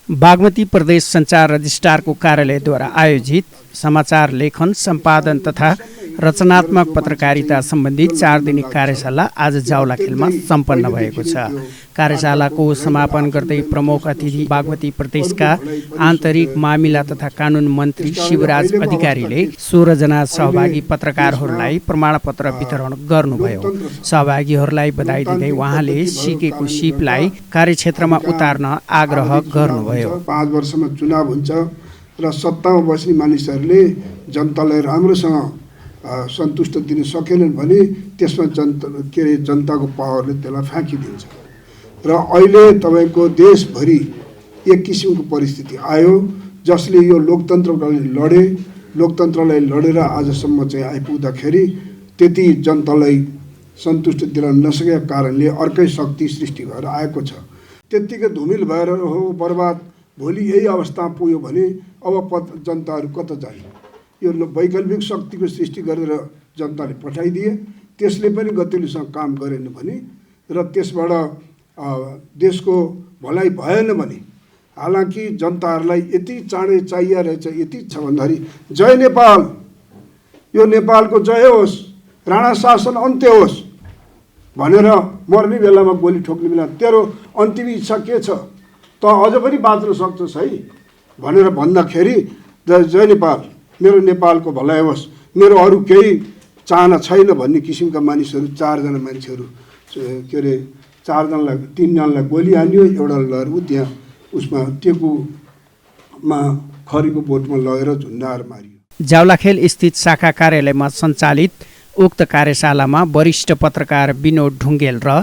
बागमती प्रदेश सञ्चार रजिस्ट्रारको कार्यालयद्वारा आयोजित समाचार लेखन, सम्पादन तथा रचनात्मक पत्रकारिता सम्बन्धी 4 दिने कार्यशाला आज जावलाखेलमा सम्पन्न भएको छ। कार्यशालाको समापन गर्दै प्रमुख अतिथि बागमती प्रदेशका आन्तरिक मामिला तथा कानुन मन्त्री शिवराज अधिकारीले 16 जना सहभागी पत्रकारहरूलाई प्रमाणपत्र वितरण गर्नुभयो। सहभागीहरूलाई बधाई दिँदै उहाँले सिकेको सिपलाई कार्यक्षेत्रमा उतार्न आग्रह गर्नुभयो। 5 वर्षमा चुनाव हुन्छ र सत्तामा बस्ने मानिसहरूले जनतालाई राम्रोसँग सन्तुष्ट दिन सकेनन् भने त्यसमा जनताको पावरले त्यसलाई फ्याँकिदिन्छ। र अहिले तपाईको देशभरि एक किसिमको परिस्थिति आयो जसले यो लोकतन्त्रलाई लडेर आजसम्म चाहिँ आइपुग्दाखेरि त्यति जनतालाई सन्तुष्ट दिलाउन नसकेका कारणले अर्कै शक्ति सृष्टि भएर आएको छ। त्यत्तिकै धुमिल भएर हो बर्बाद भोलि यही अवस्थामा पुग्यो भने अब जनताहरू कता जाने? यो वैकल्पिक शक्तिको सृष्टि गरेर जनताले पठाइदिए, त्यसले पनि गतिलोसँग काम गरेन भने र त्यसबाट देशको भलाइ भएन भने, हालांकि जनताहरूलाई यति चाँडै चाहिए रहेछ, यति छ भन्दाखेरि जय नेपाल, यो नेपालको जय होस्, राणा शासन अन्त्य होस् भनेर मर्ने बेलामा गोली ठोक्ने बेला तेरो अन्तिम इच्छा के छ त अझ पनि बाँच्न सक्छस् है भनेर भन्दाखेरि जय नेपाल, मेरो नेपालको भलाइ होस्, मेरो अरू केही चाहना छैन भन्ने किसिमका मानिसहरू 4 जना मान्छेहरू के अरे 4 जनालाई 3 जनालाई गोली हान्यो, एउटा लगेर त्यहाँ उसमा टेकुमा खरीको बोटमा लगेर झुन्डाएर मारियो। जावलाखेल स्थित शाखा कार्यालयमा सञ्चालित उक्त कार्यशालामा वरिष्ठ पत्रकार विनोद ढुङ्गेल र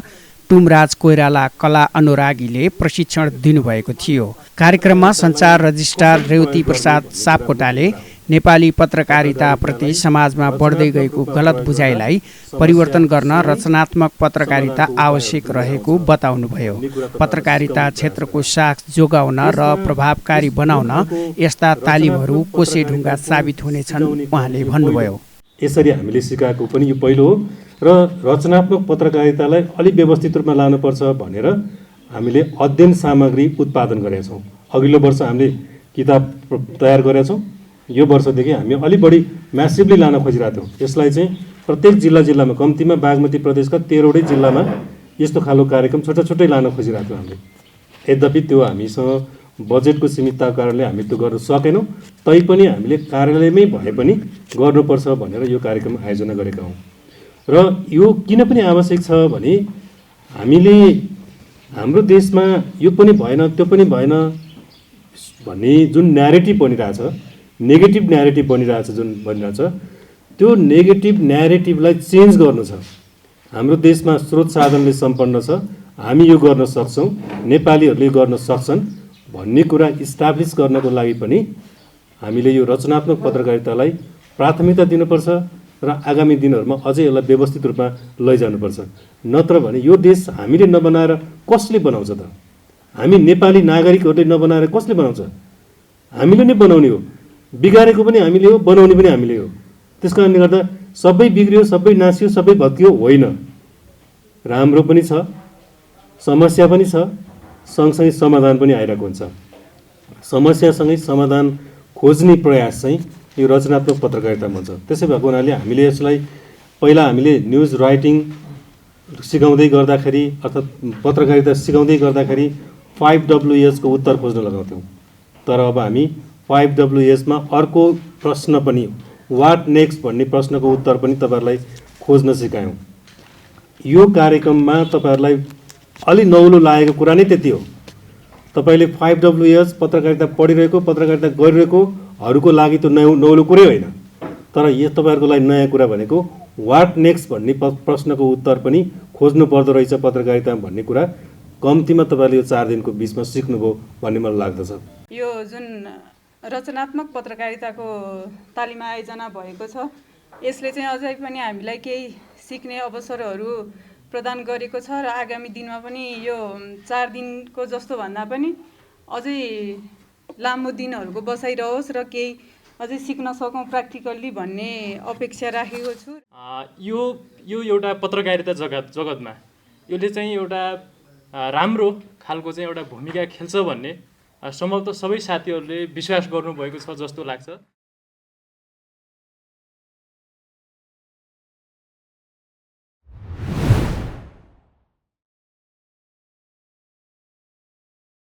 टुमराज कोइराला कला अनुरागीले प्रशिक्षण दिनुभएको थियो। कार्यक्रममा सञ्चार रजिस्ट्रार रेवती प्रसाद सापकोटाले नेपाली पत्रकारिताप्रति समाजमा बढ्दै गएको गलत बुझाइलाई परिवर्तन गर्न रचनात्मक पत्रकारिता आवश्यक रहेको बताउनुभयो। पत्रकारिता क्षेत्रको साख जोगाउन र प्रभावकारी बनाउन यस्ता तालिमहरू कोसेढुङ्गा साबित हुनेछन् उहाँले भन्नुभयो। यसरी हामीले सिकाएको पनि यो पहिलो हो र रचनात्मक पत्रकारितालाई अलि व्यवस्थित रूपमा लानुपर्छ भनेर हामीले अध्ययन सामग्री उत्पादन गरेका छौँ। अघिल्लो वर्ष हामीले किताब तयार गरेका छौँ। यो वर्षदेखि हामी अलि बढी म्यासिभली लान खोजिरहेको थियौँ। यसलाई चाहिँ प्रत्येक जिल्लामा कम्तीमा बागमती प्रदेशका 13वटै जिल्लामा यस्तो खालको कार्यक्रम छोटै लान खोजिरहेको थियौँ हामीले। यद्यपि त्यो हामीसँग बजेटको सीमितताको कारणले हामी त्यो गर्न सकेनौँ। तैपनि हामीले कार्यालयमै भए पनि गर्नुपर्छ भनेर यो कार्यक्रम आयोजना गरेका हौँ। र यो किन पनि आवश्यक छ भने हामीले हाम्रो देशमा यो पनि भएन त्यो पनि भएन भन्ने जुन न्यारेटिभ बनिरहेछ, नेगेटिभ न्यारेटिभ बनिरहेछ, जुन बनिरहेछ त्यो नेगेटिभ न्यारेटिभलाई चेन्ज गर्नु छ। हाम्रो देशमा स्रोत साधनले सम्पन्न छ, हामी यो गर्न सक्छौँ, नेपालीहरूले गर्न सक्छन् भन्ने कुरा इस्टाब्लिस गर्नको लागि पनि हामीले यो रचनात्मक पत्रकारितालाई प्राथमिकता दिनुपर्छ र आगामी दिनहरूमा अझै यसलाई व्यवस्थित रूपमा लैजानुपर्छ। नत्र भने यो देश हामीले नबनाएर कसले बनाउँछ त? हामी नेपाली नागरिकहरूले नबनाएर कसले बनाउँछ? हामीले नै बनाउने हो। बिगारेको पनि हामीले हो, बनाउने पनि हामीले हो। त्यस कारणले गर्दा सबै बिग्रियो, सबै नासियो, सबै भत्कियो होइन। राम्रो पनि छ, समस्या पनि छ, सँगसँगै समाधान पनि आइरहेको हुन्छ। समस्यासँगै समाधान खोज्ने प्रयास चाहिँ यो रचनात्मक पत्रकारिता भन्छ। त्यसै भएको हुनाले हामीले यसलाई पहिला हामीले न्युज राइटिङ सिकाउँदै गर्दाखेरि अर्थात् पत्रकारिता सिकाउँदै गर्दाखेरि 5Ws को उत्तर खोज्न लगाउँथ्यौँ। तर अब हामी 5Ws मा अर्को प्रश्न पनि वाट नेक्स्ट भन्ने प्रश्नको उत्तर पनि तपाईँहरूलाई खोज्न सिकायौँ। यो कार्यक्रममा तपाईँहरूलाई अलि नौलो लागेको कुरा नै त्यति हो। तपाईँले 5Ws पत्रकारिता पढिरहेको, पत्रकारिता गरिरहेकोहरूको लागि त नौलो कुरै होइन। तर यो तपाईँहरूको लागि नयाँ कुरा भनेको वाट नेक्स्ट भन्ने प्रश्नको उत्तर पनि खोज्नु पर्दो रहेछ पत्रकारिता भन्ने कुरा कम्तीमा तपाईँले यो 4 दिनको बिचमा सिक्नुभयो भन्ने मलाई लाग्दछ। यो जुन रचनात्मक पत्रकारिताको तालिम आयोजना भएको छ, यसले चाहिँ अझै पनि हामीलाई केही सिक्ने अवसरहरू प्रदान गरेको छ र आगामी दिनमा पनि यो 4 दिनको जस्तो भन्दा पनि अझै लामो दिनहरूको बसाइरहोस् र केही अझै सिक्न सकौँ प्र्याक्टिकल्ली भन्ने अपेक्षा राखेको छु। यो एउटा पत्रकारिता जगतमा यसले चाहिँ एउटा राम्रो खालको चाहिँ एउटा भूमिका खेल्छ भन्ने सम्भवतः सबै साथीहरूले विश्वास गर्नुभएको छ जस्तो लाग्छ।